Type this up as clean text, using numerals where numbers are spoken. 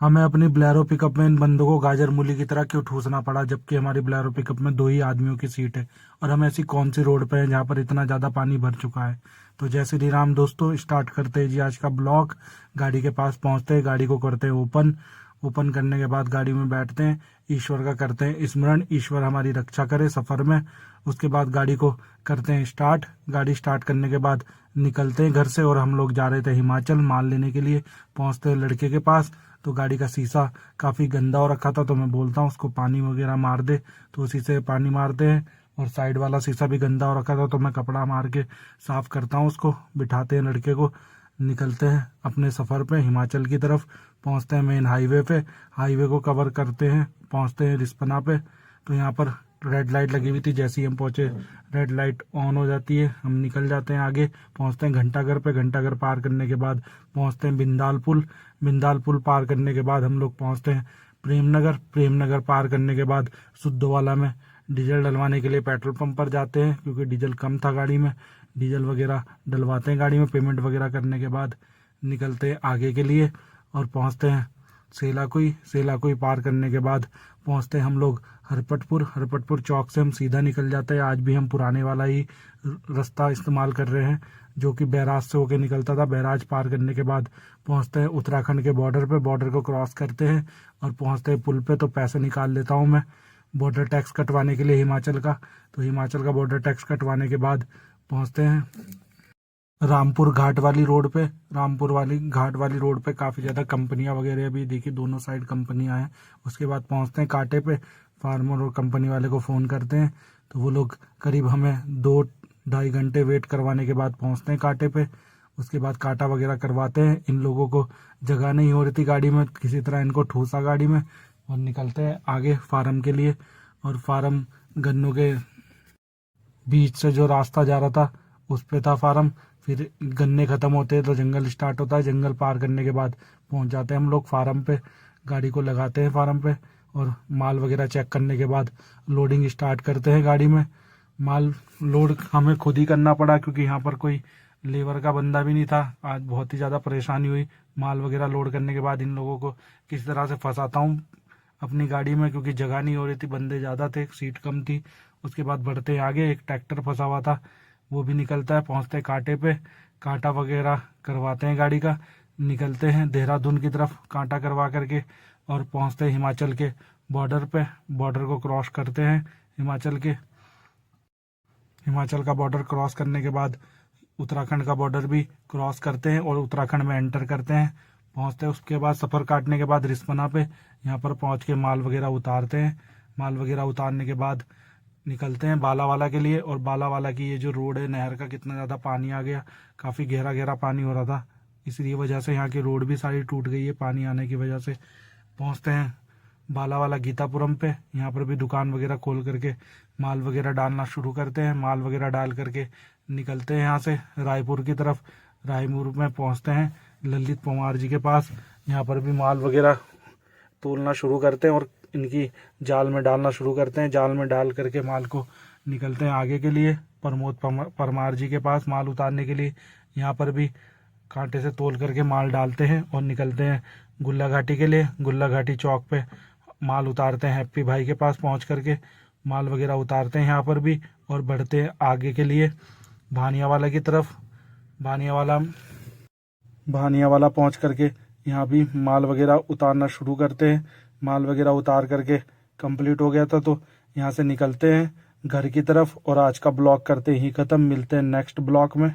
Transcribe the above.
हमें अपनी ब्लैरो पिकअप में इन बंदों को गाजर मूली की तरह क्यों ठूसना पड़ा, जबकि हमारी ब्लैरो पिकअप में 2 ही आदमियों की सीट है। और हम ऐसी कौन सी रोड पे हैं जहाँ पर इतना ज़्यादा पानी भर चुका है। तो जय श्री राम दोस्तों, स्टार्ट करते हैं जी आज का ब्लॉग। गाड़ी के पास पहुँचते हैं, गाड़ी को करते हैं ओपन। ओपन करने के बाद गाड़ी में बैठते हैं, ईश्वर का करते हैं स्मरण, ईश्वर हमारी रक्षा करे सफ़र में। उसके बाद गाड़ी को करते हैं स्टार्ट। गाड़ी स्टार्ट करने के बाद निकलते हैं घर से, और हम लोग जा रहे थे हिमाचल माल लेने के लिए। पहुंचते हैं लड़के के पास, तो गाड़ी का शीशा काफ़ी गंदा हो रखा था, तो मैं बोलता हूँ उसको पानी वगैरह मार दे, तो उसी से पानी मारते हैं। और साइड वाला शीशा भी गंदा हो रखा था, तो मैं कपड़ा मार के साफ करता हूँ उसको। बिठाते हैं लड़के को, निकलते हैं अपने सफ़र पे हिमाचल की तरफ। पहुँचते हैं मेन हाईवे पे, हाईवे को कवर करते हैं, पहुँचते हैं रिस्पना पे। तो यहाँ पर रेड लाइट लगी हुई थी, जैसे ही हम पहुंचे रेड लाइट ऑन हो जाती है, हम निकल जाते हैं आगे। पहुंचते हैं घंटाघर पे, घंटाघर पार करने के बाद पहुंचते हैं बिंदाल पुल। बिंदाल पुल पार करने के बाद हम लोग पहुंचते हैं प्रेमनगर। प्रेमनगर पार करने के बाद सुद्धोवाला में डीजल डलवाने के लिए पेट्रोल पंप पर जाते हैं, क्योंकि डीजल कम था गाड़ी में। डीजल वगैरह डलवाते हैं गाड़ी में, पेमेंट वगैरह करने के बाद निकलते हैं आगे के लिए और पहुंचते हैं सेलाकुई। सेलाकुई पार करने के बाद पहुंचते हैं हम लोग हरपटपुर। हरपटपुर चौक से हम सीधा निकल जाते हैं। आज भी हम पुराने वाला ही रास्ता इस्तेमाल कर रहे हैं, जो कि बैराज से होके निकलता था। बैराज पार करने के बाद पहुंचते हैं उत्तराखंड के बॉर्डर पे। बॉर्डर को क्रॉस करते हैं और पहुंचते हैं पुल पे। तो पैसे निकाल लेता हूं मैं बॉर्डर टैक्स कटवाने के लिए हिमाचल का। तो हिमाचल का बॉर्डर टैक्स कटवाने के बाद पहुंचते हैं रामपुर घाट वाली रोड पे। रामपुर वाली घाट वाली रोड पे काफ़ी ज़्यादा कंपनियां वगैरह भी देखी, दोनों साइड कंपनियां हैं। उसके बाद पहुंचते हैं कांटे पे। फार्मर और कंपनी वाले को फ़ोन करते हैं, तो वो लोग करीब हमें 2-2.5 घंटे वेट करवाने के बाद पहुंचते हैं कांटे पे। उसके बाद कांटा वगैरह करवाते हैं। इन लोगों को जगह नहीं हो रही थी गाड़ी में, किसी तरह इनको ठूसा गाड़ी में, और निकलते हैं आगे फार्म के लिए। और फार्म गन्नों के बीच से जो रास्ता जा रहा था उस पे था फार्म। फिर गन्ने खत्म होते हैं तो जंगल स्टार्ट होता है। जंगल पार करने के बाद पहुंच जाते हैं हम लोग फार्म पे। गाड़ी को लगाते हैं फार्म पे और माल वगैरह चेक करने के बाद लोडिंग स्टार्ट करते हैं गाड़ी में। माल लोड हमें खुद ही करना पड़ा, क्योंकि यहाँ पर कोई लेबर का बंदा भी नहीं था। आज बहुत ही ज़्यादा परेशानी हुई माल वगैरह लोड करने के बाद। इन लोगों को किस तरह से फंसाता हूँ अपनी गाड़ी में, क्योंकि जगह नहीं हो रही थी, बंदे ज़्यादा थे, सीट कम थी। उसके बाद बढ़ते आगे, एक ट्रैक्टर फंसा हुआ था, वो भी निकलता है। पहुंचते कांटे पे, कांटा वगैरह करवाते हैं गाड़ी का। निकलते हैं देहरादून की तरफ कांटा करवा करके, और पहुंचते हैं हिमाचल के बॉर्डर पे। बॉर्डर को क्रॉस करते हैं हिमाचल का बॉर्डर क्रॉस करने के बाद उत्तराखंड का बॉर्डर भी क्रॉस करते हैं और उत्तराखंड में एंटर करते हैं। पहुंचते हैं, उसके बाद सफ़र काटने के बाद रिस्पना पे यहाँ पर पहुंच के माल वगैरह उतारते हैं। माल वगैरह उतारने के बाद निकलते हैं बालावाला के लिए। और बालावाला की ये जो रोड है, नहर का कितना ज़्यादा पानी आ गया, काफ़ी गहरा गहरा पानी हो रहा था, इसलिए वजह से यहाँ की रोड भी सारी टूट गई है पानी आने की वजह से। पहुँचते हैं बालावाला गीतापुरम पे। यहाँ पर भी दुकान वगैरह खोल करके माल वगैरह डालना शुरू करते हैं। माल वगैरह डाल करके निकलते हैं यहाँ से रायपुर की तरफ। रायपुर में पहुँचते हैं ललित पवार जी के पास। यहाँ पर भी माल वगैरह तोलना शुरू करते हैं और इनकी जाल में डालना शुरू करते हैं। जाल में डाल करके माल को निकलते हैं आगे के लिए प्रमोद परमार जी के पास माल उतारने के लिए। यहाँ पर भी कांटे से तोल करके माल डालते हैं और निकलते हैं गुल्ला घाटी के लिए। गुल्ला घाटी चौक पे माल उतारते हैं हैप्पी भाई के पास पहुँच करके, माल वगैरह उतारते हैं यहाँ पर भी, और बढ़ते हैं आगे के लिए भानियावाला की तरफ। भानियावाला पहुँच करके यहाँ भी माल वगैरह उतारना शुरू करते हैं। माल वगैरह उतार करके कंप्लीट हो गया था, तो यहाँ से निकलते हैं घर की तरफ। और आज का ब्लॉग करते ही ख़त्म, मिलते हैं नेक्स्ट ब्लॉग में।